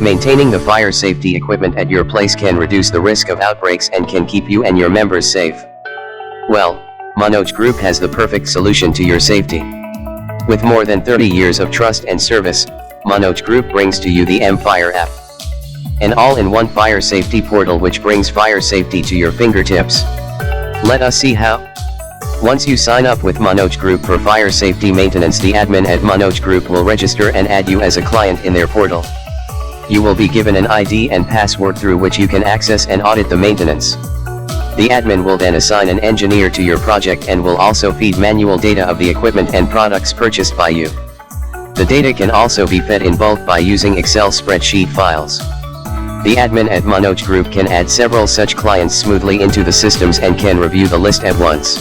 Maintaining the fire safety equipment at your place can reduce the risk of outbreaks and can keep you and your members safe. Well, Manoj Group has the perfect solution to your safety. With more than 30 years of trust and service, Manoj Group brings to you the Mfire app. An all-in-one fire safety portal which brings fire safety to your fingertips. Let us see how. Once you sign up with Manoj Group for fire safety maintenance, the admin at Manoj Group will register and add you as a client in their portal. You will be given an ID and password through which you can access and audit the maintenance. The admin will then assign an engineer to your project and will also feed manual data of the equipment and products purchased by you. The data can also be fed in bulk by using Excel spreadsheet files. The admin at Manoj Group can add several such clients smoothly into the systems and can review the list at once.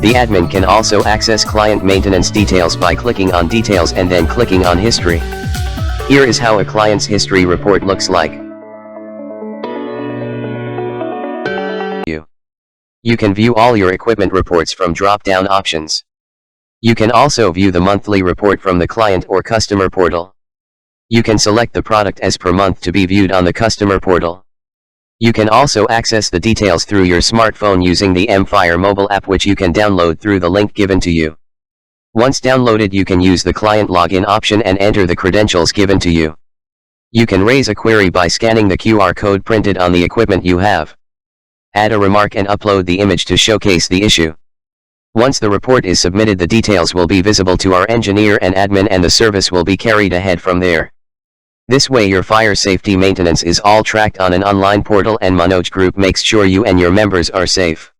The admin can also access client maintenance details by clicking on Details and then clicking on History. Here is how a client's history report looks like. You can view all your equipment reports from drop-down options. You can also view the monthly report from the client or customer portal. You can select the product as per month to be viewed on the customer portal. You can also access the details through your smartphone using the Mfire mobile app, which you can download through the link given to you. Once downloaded, you can use the client login option and enter the credentials given to you. You can raise a query by scanning the QR code printed on the equipment you have. Add a remark and upload the image to showcase the issue. Once the report is submitted, the details will be visible to our engineer and admin and the service will be carried ahead from there. This way your fire safety maintenance is all tracked on an online portal and Manoj Group makes sure you and your members are safe.